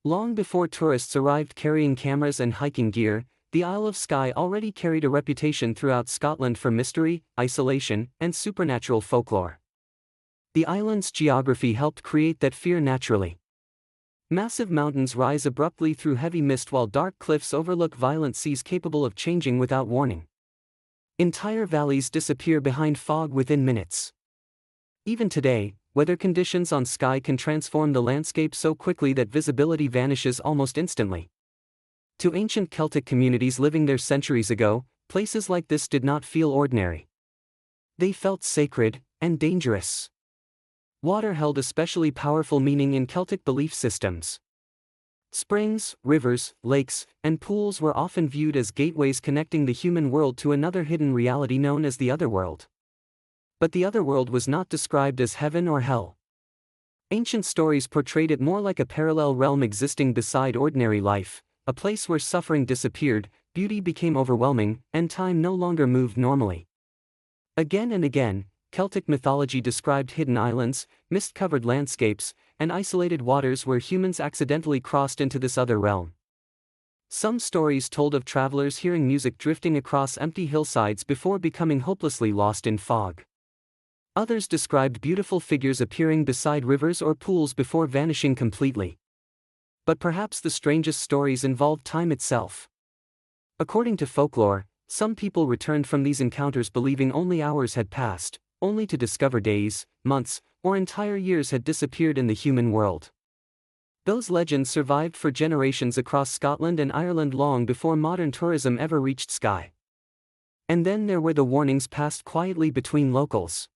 Long before tourists arrived carrying cameras and hiking gear, the Isle of Skye already carried a reputation throughout Scotland for mystery, isolation, and supernatural folklore. The island's geography helped create that fear naturally. Massive mountains rise abruptly through heavy mist while dark cliffs overlook violent seas capable of changing without warning. Entire valleys disappear behind fog within minutes. Even today, weather conditions on Skye can transform the landscape so quickly that visibility vanishes almost instantly. To ancient Celtic communities living there centuries ago, places like this did not feel ordinary. They felt sacred and dangerous. Water held especially powerful meaning in Celtic belief systems. Springs, rivers, lakes, and pools were often viewed as gateways connecting the human world to another hidden reality known as the otherworld. But the otherworld was not described as heaven or hell. Ancient stories portrayed it more like a parallel realm existing beside ordinary life, a place where suffering disappeared, beauty became overwhelming, and time no longer moved normally. Again and again, Celtic mythology described hidden islands, mist-covered landscapes, and isolated waters where humans accidentally crossed into this other realm. Some stories told of travelers hearing music drifting across empty hillsides before becoming hopelessly lost in fog. Others described beautiful figures appearing beside rivers or pools before vanishing completely. But perhaps the strangest stories involved time itself. According to folklore, some people returned from these encounters believing only hours had passed, only to discover days, months, or entire years had disappeared in the human world. Those legends survived for generations across Scotland and Ireland long before modern tourism ever reached Skye. And then there were the warnings passed quietly between locals.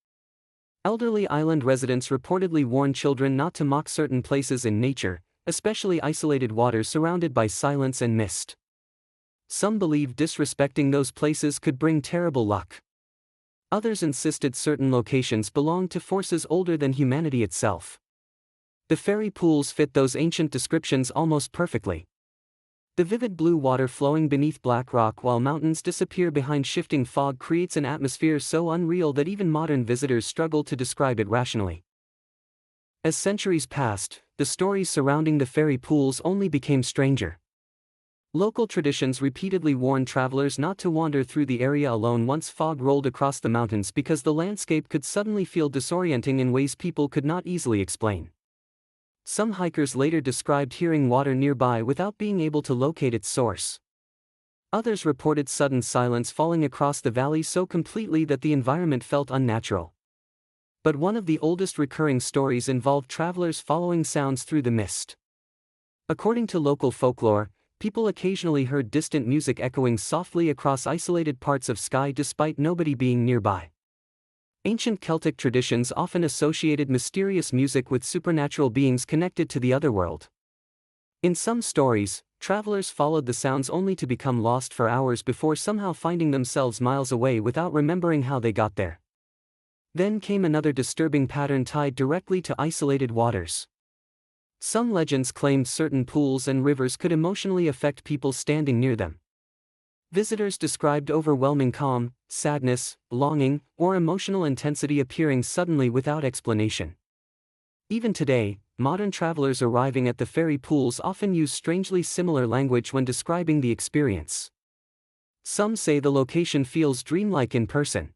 Elderly island residents reportedly warned children not to mock certain places in nature, especially isolated waters surrounded by silence and mist. Some believed disrespecting those places could bring terrible luck. Others insisted certain locations belonged to forces older than humanity itself. The fairy pools fit those ancient descriptions almost perfectly. The vivid blue water flowing beneath black rock while mountains disappear behind shifting fog creates an atmosphere so unreal that even modern visitors struggle to describe it rationally. As centuries passed, the stories surrounding the fairy pools only became stranger. Local traditions repeatedly warned travelers not to wander through the area alone once fog rolled across the mountains because the landscape could suddenly feel disorienting in ways people could not easily explain. Some hikers later described hearing water nearby without being able to locate its source. Others reported sudden silence falling across the valley so completely that the environment felt unnatural. But one of the oldest recurring stories involved travelers following sounds through the mist. According to local folklore, people occasionally heard distant music echoing softly across isolated parts of Skye despite nobody being nearby. Ancient Celtic traditions often associated mysterious music with supernatural beings connected to the otherworld. In some stories, travelers followed the sounds only to become lost for hours before somehow finding themselves miles away without remembering how they got there. Then came another disturbing pattern tied directly to isolated waters. Some legends claimed certain pools and rivers could emotionally affect people standing near them. Visitors described overwhelming calm, sadness, longing, or emotional intensity appearing suddenly without explanation. Even today, modern travelers arriving at the fairy pools often use strangely similar language when describing the experience. Some say the location feels dreamlike in person.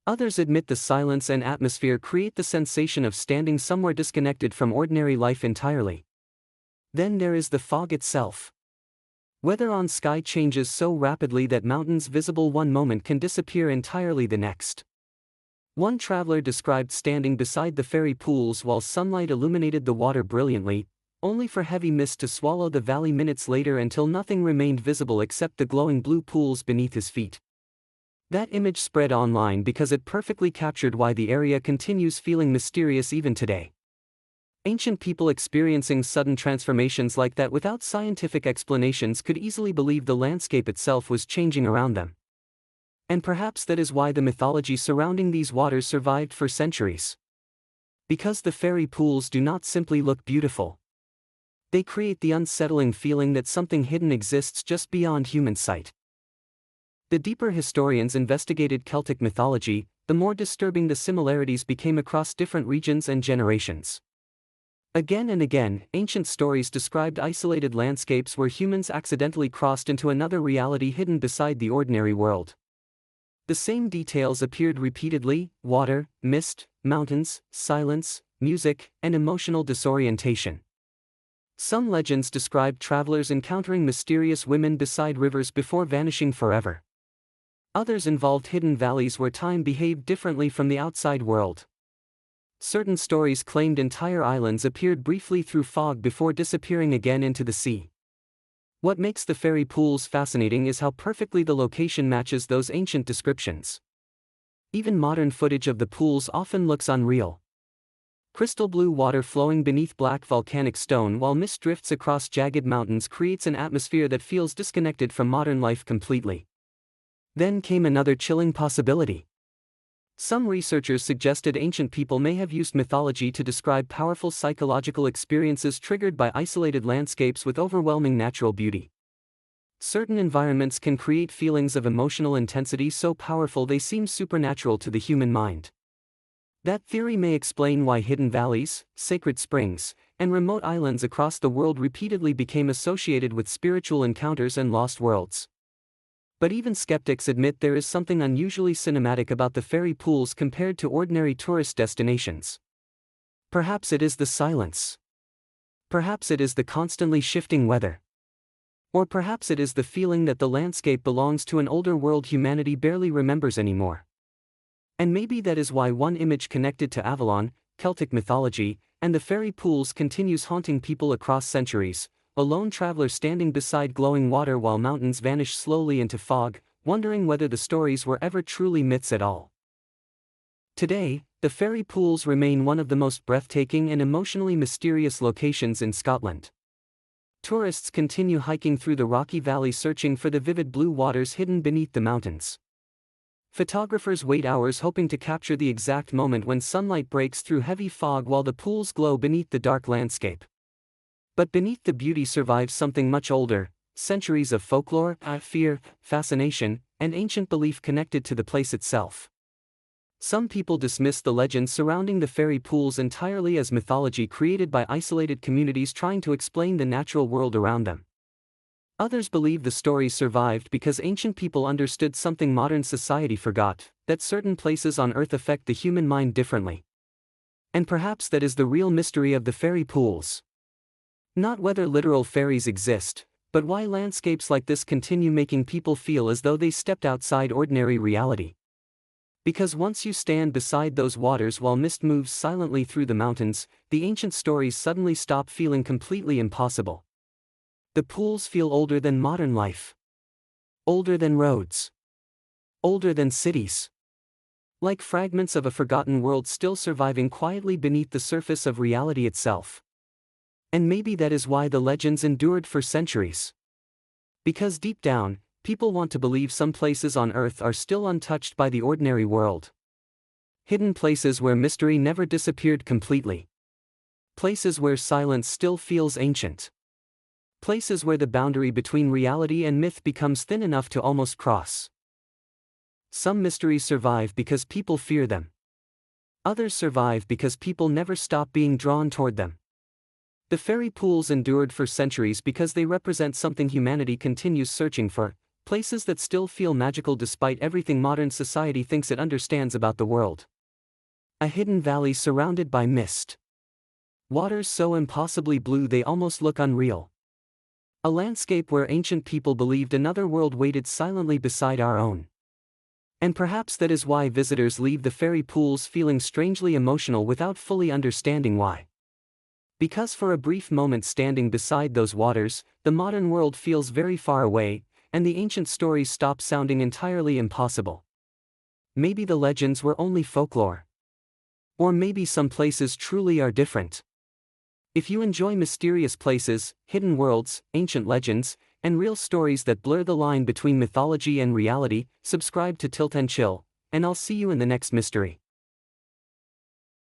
Others admit the silence and atmosphere create the sensation of standing somewhere disconnected from ordinary life entirely. Then there is the fog itself. Weather on Skye changes so rapidly that mountains visible one moment can disappear entirely the next. One traveler described standing beside the fairy pools while sunlight illuminated the water brilliantly, only for heavy mist to swallow the valley minutes later until nothing remained visible except the glowing blue pools beneath his feet. That image spread online because it perfectly captured why the area continues feeling mysterious even today. Ancient people experiencing sudden transformations like that without scientific explanations could easily believe the landscape itself was changing around them. And perhaps that is why the mythology surrounding these waters survived for centuries. Because the fairy pools do not simply look beautiful. They create the unsettling feeling that something hidden exists just beyond human sight. The deeper historians investigated Celtic mythology, the more disturbing the similarities became across different regions and generations. Again and again, ancient stories described isolated landscapes where humans accidentally crossed into another reality hidden beside the ordinary world. The same details appeared repeatedly: water, mist, mountains, silence, music, and emotional disorientation. Some legends describe travelers encountering mysterious women beside rivers before vanishing forever. Others involved hidden valleys where time behaved differently from the outside world. Certain stories claimed entire islands appeared briefly through fog before disappearing again into the sea. What makes the fairy pools fascinating is how perfectly the location matches those ancient descriptions. Even modern footage of the pools often looks unreal. Crystal blue water flowing beneath black volcanic stone while mist drifts across jagged mountains creates an atmosphere that feels disconnected from modern life completely. Then came another chilling possibility. Some researchers suggested ancient people may have used mythology to describe powerful psychological experiences triggered by isolated landscapes with overwhelming natural beauty. Certain environments can create feelings of emotional intensity so powerful they seem supernatural to the human mind. That theory may explain why hidden valleys, sacred springs, and remote islands across the world repeatedly became associated with spiritual encounters and lost worlds. But even skeptics admit there is something unusually cinematic about the fairy pools compared to ordinary tourist destinations. Perhaps it is the silence. Perhaps it is the constantly shifting weather. Or perhaps it is the feeling that the landscape belongs to an older world humanity barely remembers anymore. And maybe that is why one image connected to Avalon, Celtic mythology, and the fairy pools continues haunting people across centuries: a lone traveler standing beside glowing water while mountains vanish slowly into fog, wondering whether the stories were ever truly myths at all. Today, the fairy pools remain one of the most breathtaking and emotionally mysterious locations in Scotland. Tourists continue hiking through the rocky valley searching for the vivid blue waters hidden beneath the mountains. Photographers wait hours hoping to capture the exact moment when sunlight breaks through heavy fog while the pools glow beneath the dark landscape. But beneath the beauty survives something much older: centuries of folklore, fear, fascination, and ancient belief connected to the place itself. Some people dismiss the legends surrounding the fairy pools entirely as mythology created by isolated communities trying to explain the natural world around them. Others believe the stories survived because ancient people understood something modern society forgot: that certain places on Earth affect the human mind differently. And perhaps that is the real mystery of the fairy pools. Not whether literal fairies exist, but why landscapes like this continue making people feel as though they stepped outside ordinary reality. Because once you stand beside those waters while mist moves silently through the mountains, the ancient stories suddenly stop feeling completely impossible. The pools feel older than modern life. Older than roads. Older than cities. Like fragments of a forgotten world still surviving quietly beneath the surface of reality itself. And maybe that is why the legends endured for centuries. Because deep down, people want to believe some places on Earth are still untouched by the ordinary world. Hidden places where mystery never disappeared completely. Places where silence still feels ancient. Places where the boundary between reality and myth becomes thin enough to almost cross. Some mysteries survive because people fear them. Others survive because people never stop being drawn toward them. The fairy pools endured for centuries because they represent something humanity continues searching for: places that still feel magical despite everything modern society thinks it understands about the world. A hidden valley surrounded by mist. Waters so impossibly blue they almost look unreal. A landscape where ancient people believed another world waited silently beside our own. And perhaps that is why visitors leave the fairy pools feeling strangely emotional without fully understanding why. Because for a brief moment standing beside those waters, the modern world feels very far away, and the ancient stories stop sounding entirely impossible. Maybe the legends were only folklore. Or maybe some places truly are different. If you enjoy mysterious places, hidden worlds, ancient legends, and real stories that blur the line between mythology and reality, subscribe to Tilt and Chill, and I'll see you in the next mystery.